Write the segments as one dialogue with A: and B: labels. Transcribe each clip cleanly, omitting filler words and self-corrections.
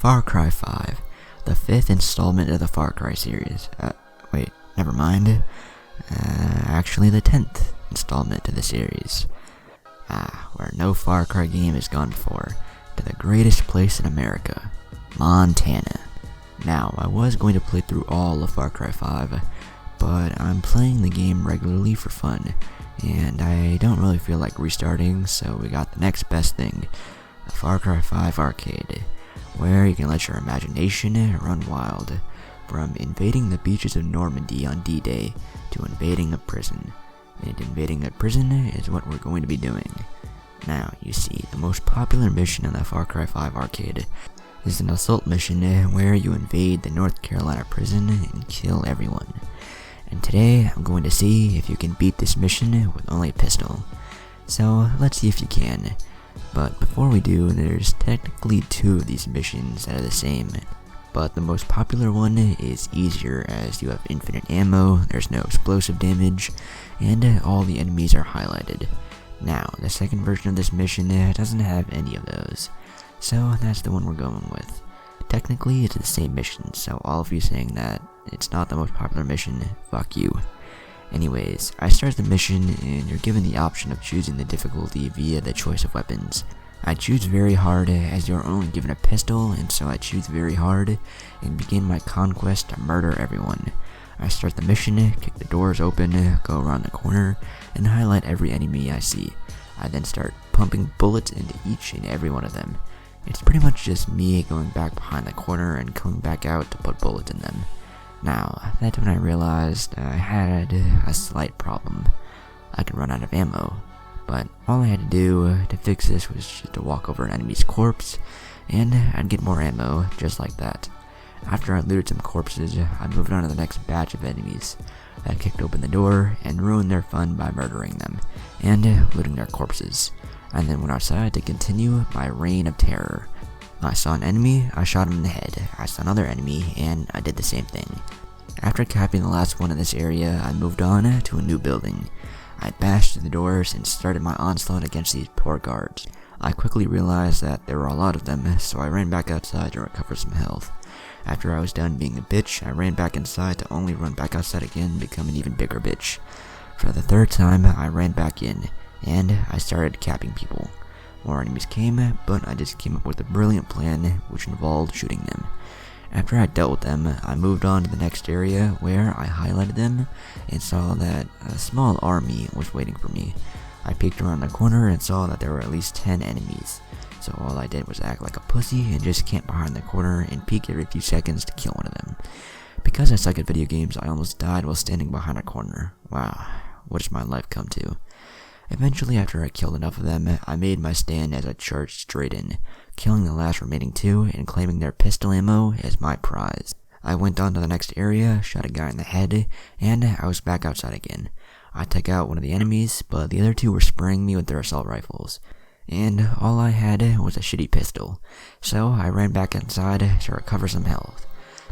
A: Far Cry 5, the 5th installment of the Far Cry series. Wait, never mind. Actually the 10th installment to the series. Where no Far Cry game has gone before, to the greatest place in America, Montana. Now, I was going to play through all of Far Cry 5, but I'm playing the game regularly for fun, and I don't really feel like restarting, so we got the next best thing, the Far Cry 5 Arcade, where you can let your imagination run wild, from invading the beaches of Normandy on D-Day to invading a prison. And invading a prison is what we're going to be doing. Now, you see, the most popular mission in the Far Cry 5 Arcade is an assault mission where you invade the North Carolina prison and kill everyone. And today, I'm going to see if you can beat this mission with only a pistol. So, let's see if you can. But before we do, there's technically two of these missions that are the same. But the most popular one is easier as you have infinite ammo, there's no explosive damage, and all the enemies are highlighted. Now, the second version of this mission doesn't have any of those, so that's the one we're going with. Technically, it's the same mission, so all of you saying that it's not the most popular mission, fuck you. Anyways, I start the mission and you're given the option of choosing the difficulty via the choice of weapons. I choose very hard as you're only given a pistol, and so I choose very hard and begin my conquest to murder everyone. I start the mission, kick the doors open, go around the corner, and highlight every enemy I see. I then start pumping bullets into each and every one of them. It's pretty much just me going back behind the corner and coming back out to put bullets in them. Now, that's when I realized I had a slight problem. I could run out of ammo. But all I had to do to fix this was just to walk over an enemy's corpse, and I'd get more ammo, just like that. After I looted some corpses, I moved on to the next batch of enemies. I kicked open the door and ruined their fun by murdering them, and looting their corpses. And then went outside to continue my reign of terror. I saw an enemy, I shot him in the head. I saw another enemy, and I did the same thing. After capping the last one in this area, I moved on to a new building. I bashed through the doors and started my onslaught against these poor guards. I quickly realized that there were a lot of them, so I ran back outside to recover some health. After I was done being a bitch, I ran back inside to only run back outside again and become an even bigger bitch. For the third time, I ran back in, and I started capping people. More enemies came, but I just came up with a brilliant plan, which involved shooting them. After I dealt with them, I moved on to the next area where I highlighted them and saw that a small army was waiting for me. I peeked around the corner and saw that there were at least 10 enemies. So all I did was act like a pussy and just camp behind the corner and peek every few seconds to kill one of them. Because I suck at video games, I almost died while standing behind a corner. Wow, what has my life come to? Eventually, after I killed enough of them, I made my stand as I charged straight in, killing the last remaining two and claiming their pistol ammo as my prize. I went on to the next area, shot a guy in the head, and I was back outside again. I took out one of the enemies, but the other two were spraying me with their assault rifles. And all I had was a shitty pistol, so I ran back inside to recover some health.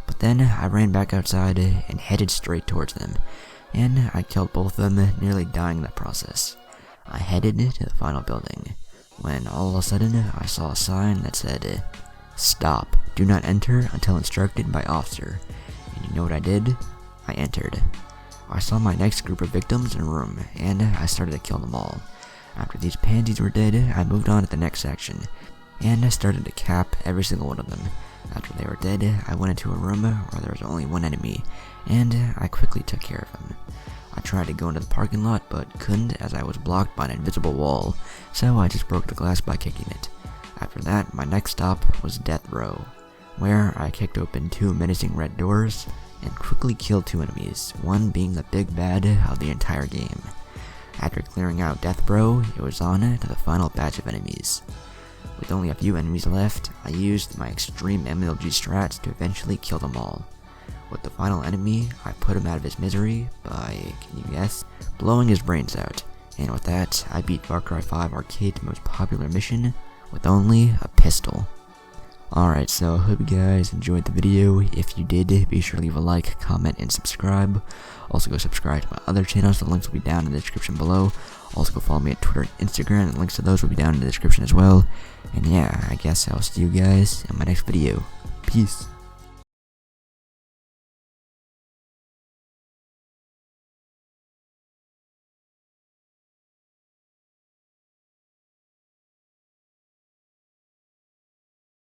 A: But then I ran back outside and headed straight towards them, and I killed both of them, nearly dying in the process. I headed to the final building, when all of a sudden I saw a sign that said, "Stop, do not enter until instructed by officer." And you know what I did? I entered. I saw my next group of victims in a room, and I started to kill them all. After these pansies were dead, I moved on to the next section, and I started to cap every single one of them. After they were dead, I went into a room where there was only one enemy, and I quickly took care of him. I tried to go into the parking lot, but couldn't as I was blocked by an invisible wall, so I just broke the glass by kicking it. After that, my next stop was Death Row, where I kicked open two menacing red doors and quickly killed two enemies, one being the big bad of the entire game. After clearing out Death Row, it was on to the final batch of enemies. With only a few enemies left, I used my extreme MLG strats to eventually kill them all. With the final enemy, I put him out of his misery by, can you guess, blowing his brains out. And with that, I beat Far Cry 5 Arcade's most popular mission with only a pistol. Alright, so I hope you guys enjoyed the video. If you did, be sure to leave a like, comment, and subscribe. Also go subscribe to my other channels, the links will be down in the description below. Also go follow me at Twitter and Instagram, and links to those will be down in the description as well. And yeah, I guess I'll see you guys in my next video. Peace.